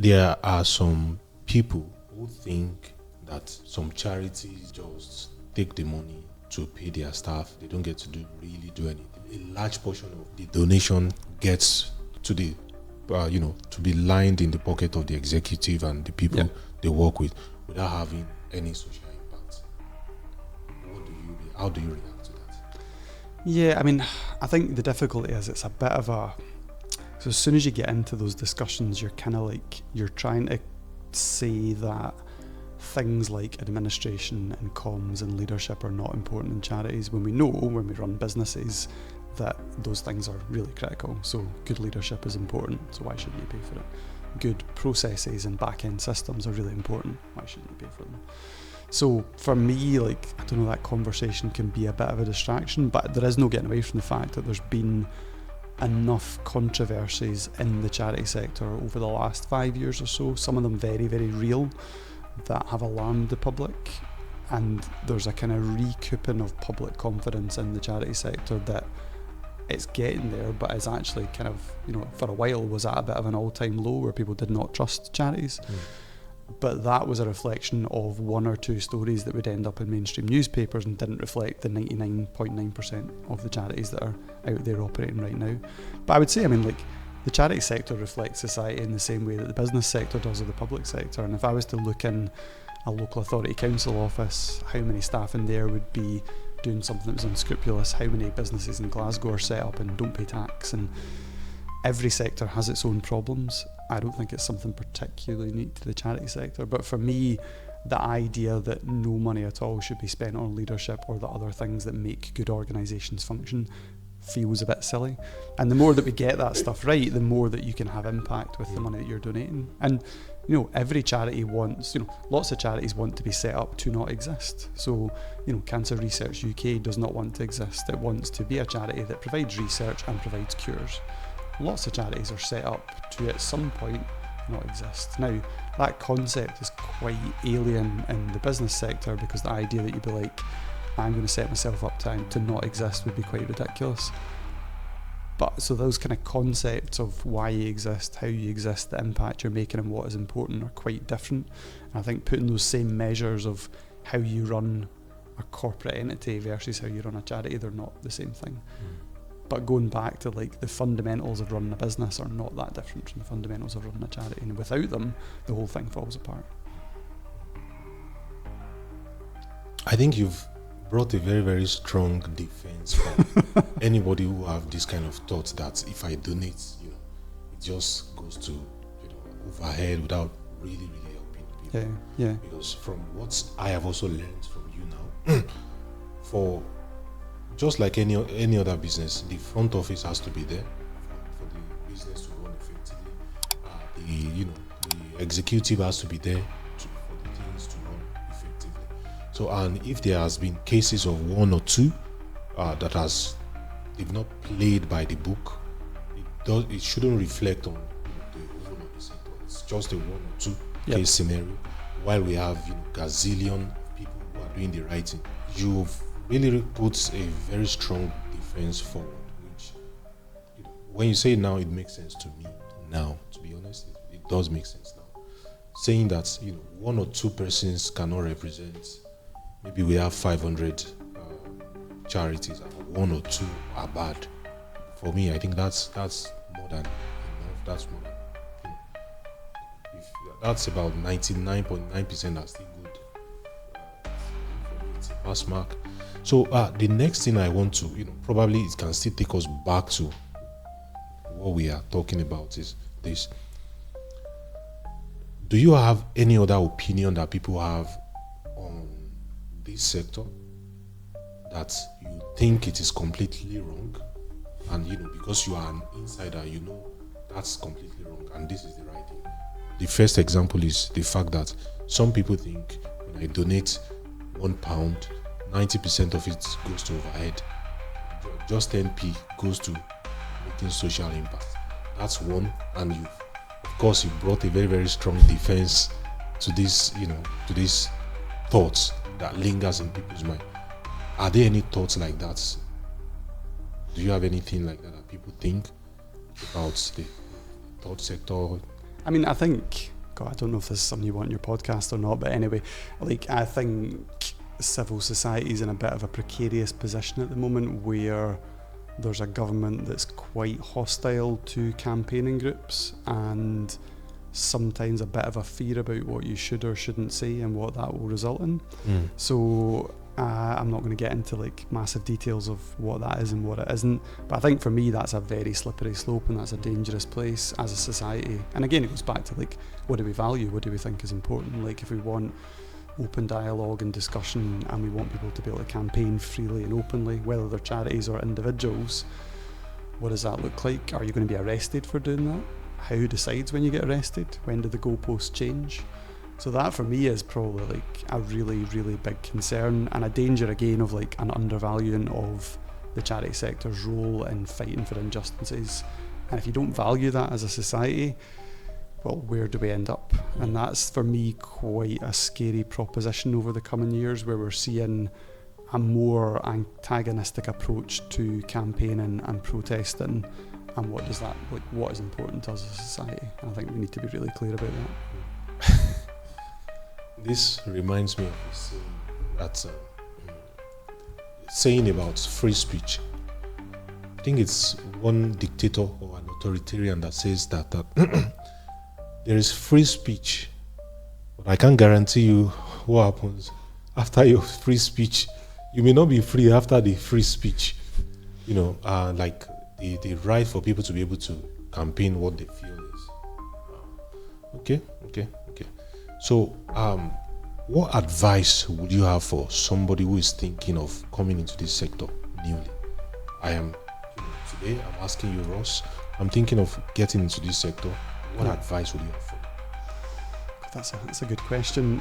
there are some people who think that some charities just take the money to pay their staff. They don't get to really do anything. A large portion of the donation gets to the, to be lined in the pocket of the executive and the people they work with, without having any social impact. How do you react to that? Yeah, I mean, I think the difficulty is it's a bit of a... So as soon as you get into those discussions, you're kind of like, you're trying to say that things like administration and comms and leadership are not important in charities, when we know, when we run businesses, that those things are really critical. So good leadership is important, so why shouldn't you pay for it? Good processes and back-end systems are really important, why shouldn't you pay for them? So for me, like, I don't know, that conversation can be a bit of a distraction, but there is no getting away from the fact that there's been enough controversies in the charity sector over the last 5 years or so, some of them very, very real, that have alarmed the public, and there's a kind of recouping of public confidence in the charity sector that it's getting there, but it's actually kind of, for a while was at a bit of an all-time low where people did not trust charities. But that was a reflection of one or two stories that would end up in mainstream newspapers and didn't reflect the 99.9% of the charities that are out there operating right now. But I would say, the charity sector reflects society in the same way that the business sector does, or the public sector. And if I was to look in a local authority council office, how many staff in there would be doing something that was unscrupulous? How many businesses in Glasgow are set up and don't pay tax? And every sector has its own problems. I don't think it's something particularly unique to the charity sector, but for me, the idea that no money at all should be spent on leadership or the other things that make good organisations function feels a bit silly. And the more that we get that stuff right, the more that you can have impact with the money that you're donating. And every charity wants, lots of charities want to be set up to not exist. So, Cancer Research UK does not want to exist. It wants to be a charity that provides research and provides cures. Lots of charities are set up to, at some point, not exist. Now, that concept is quite alien in the business sector, because the idea that you'd be like, I'm going to set myself up to not exist would be quite ridiculous. But so those kind of concepts of why you exist, how you exist, the impact you're making and what is important are quite different. And I think putting those same measures of how you run a corporate entity versus how you run a charity, they're not the same thing. But going back to the fundamentals of running a business are not that different from the fundamentals of running a charity, and without them, the whole thing falls apart. I think you've brought a very, very strong defense for anybody who have this kind of thought that if I donate, it just goes to overhead without really, really helping people. Yeah. Because from what I have also learned from you now, for just like any other business, the front office has to be there for the business to run effectively. The executive has to be there for the things to run effectively. So, and if there has been cases of one or two they've not played by the book, it shouldn't reflect on the whole of the sector. It's just a one or two case scenario. While we have gazillion people who are doing the right thing, you've really puts a very strong defense forward, which when you say it now, it makes sense to me now. To be honest, it does make sense now. Saying that one or two persons cannot represent. Maybe we have 500 charities, and one or two are bad. For me, I think that's more than enough. That's more than if that's about 99.9% are still good. It's a pass mark. So the next thing I want to, probably it can still take us back to what we are talking about is this. Do you have any other opinion that people have on this sector that you think it is completely wrong? And because you are an insider, that's completely wrong and this is the right thing. The first example is the fact that some people think when I donate £1, 90% of it goes to overhead. Just 10p goes to making social impact. That's one, and you brought a very, very strong defense to this, to these thoughts that lingers in people's mind. Are there any thoughts like that? Do you have anything like that people think about the third sector? I mean, I think, God, I don't know if this is something you want in your podcast or not, but anyway, like, I think civil society is in a bit of a precarious position at the moment where there's a government that's quite hostile to campaigning groups and sometimes a bit of a fear about what you should or shouldn't say and what that will result in. So I'm not going to get into like massive details of what that is and what it isn't, but I think for me that's a very slippery slope and that's a dangerous place as a society. And again, it goes back to like, what do we value, what do we think is important? Like, if we want open dialogue and discussion and we want people to be able to campaign freely and openly, whether they're charities or individuals, what does that look like? Are you going to be arrested for doing that? Who decides when you get arrested? When do the goalposts change? So that for me is probably like a really, really big concern, and a danger again of like an undervaluing of the charity sector's role in fighting for injustices. And if you don't value that as a society, well, where do we end up? And that's for me quite a scary proposition over the coming years, where we're seeing a more antagonistic approach to campaigning and protesting. And what does that, like, what is important to us as a society? And I think we need to be really clear about that. This reminds me of this that saying about free speech. I think it's one dictator or an authoritarian that says that there is free speech, but I can't guarantee you what happens after your free speech. You may not be free after the free speech. You know, like the right for people to be able to campaign what they feel is. Okay. So, what advice would you have for somebody who is thinking of coming into this sector newly? Today I'm asking you, Ross, I'm thinking of getting into this sector. What advice would you have for me? That's a good question.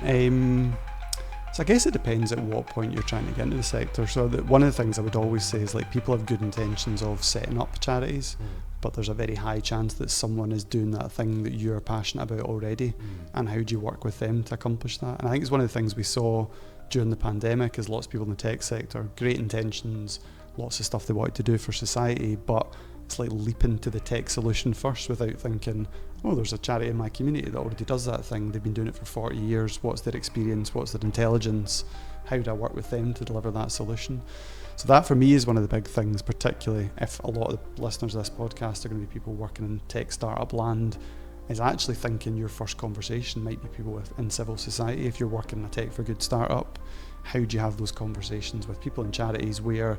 So I guess it depends at what point you're trying to get into the sector. So one of the things I would always say is, like, people have good intentions of setting up charities, but there's a very high chance that someone is doing that thing that you're passionate about already. And how do you work with them to accomplish that? And I think it's one of the things we saw during the pandemic is lots of people in the tech sector, great intentions, lots of stuff they wanted to do for society, but it's like leaping to the tech solution first without thinking, oh, there's a charity in my community that already does that thing. They've been doing it for 40 years. What's their experience? What's their intelligence? How do I work with them to deliver that solution? So that for me is one of the big things, particularly if a lot of the listeners of this podcast are going to be people working in tech startup land, is actually thinking your first conversation might be people in civil society. If you're working in a tech for good startup, how do you have those conversations with people in charities where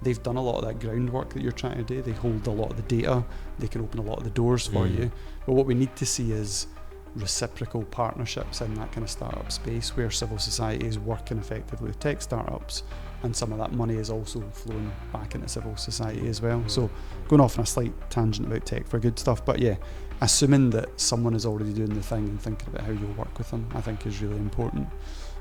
they've done a lot of that groundwork that you're trying to do? They hold a lot of the data, they can open a lot of the doors for you. But what we need to see is reciprocal partnerships in that kind of startup space where civil society is working effectively with tech startups, and some of that money is also flowing back into civil society as well. So going off on a slight tangent about tech for good stuff, but yeah, assuming that someone is already doing the thing and thinking about how you'll work with them, I think is really important.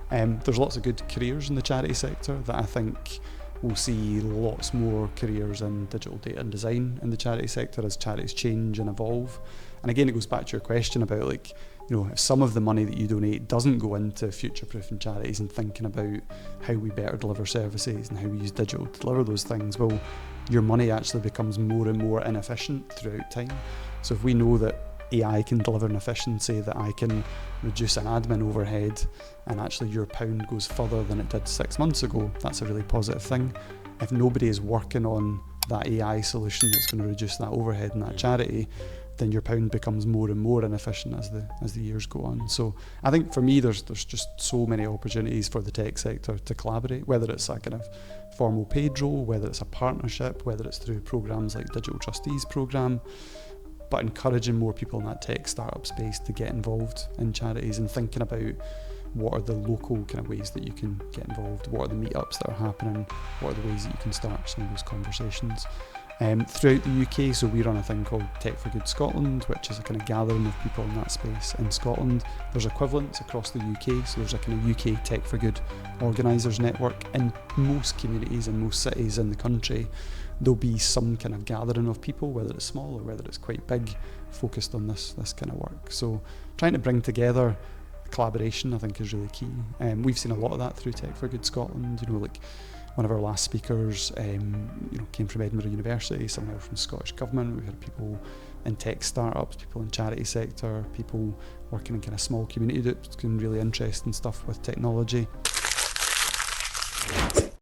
There's lots of good careers in the charity sector that I think we'll see lots more careers in digital data and design in the charity sector as charities change and evolve. And again, it goes back to your question about, like, you know, if some of the money that you donate doesn't go into future-proofing charities and thinking about how we better deliver services and how we use digital to deliver those things, well, your money actually becomes more and more inefficient throughout time. So if we know that AI can deliver an efficiency, that I can reduce an admin overhead, and actually your pound goes further than it did 6 months ago, that's a really positive thing. If nobody is working on that AI solution that's going to reduce that overhead in that charity, then your pound becomes more and more inefficient as the years go on. So I think for me, there's just so many opportunities for the tech sector to collaborate, whether it's a kind of formal paid role, whether it's a partnership, whether it's through programs like Digital Trustees Programme, but encouraging more people in that tech startup space to get involved in charities and thinking about what are the local kind of ways that you can get involved, what are the meetups that are happening, what are the ways that you can start some of those conversations. Throughout the UK, so we run a thing called Tech for Good Scotland, which is a kind of gathering of people in that space in Scotland. There's equivalents across the UK, so there's a kind of UK Tech for Good organisers network in most communities and most cities in the country. There'll be some kind of gathering of people, whether it's small or whether it's quite big, focused on this kind of work. So trying to bring together collaboration, I think, is really key. We've seen a lot of that through Tech for Good Scotland. You know, like one of our last speakers, came from Edinburgh University, someone from the Scottish Government. We had people in tech startups, people in charity sector, people working in kind of small community groups, doing really interesting stuff with technology.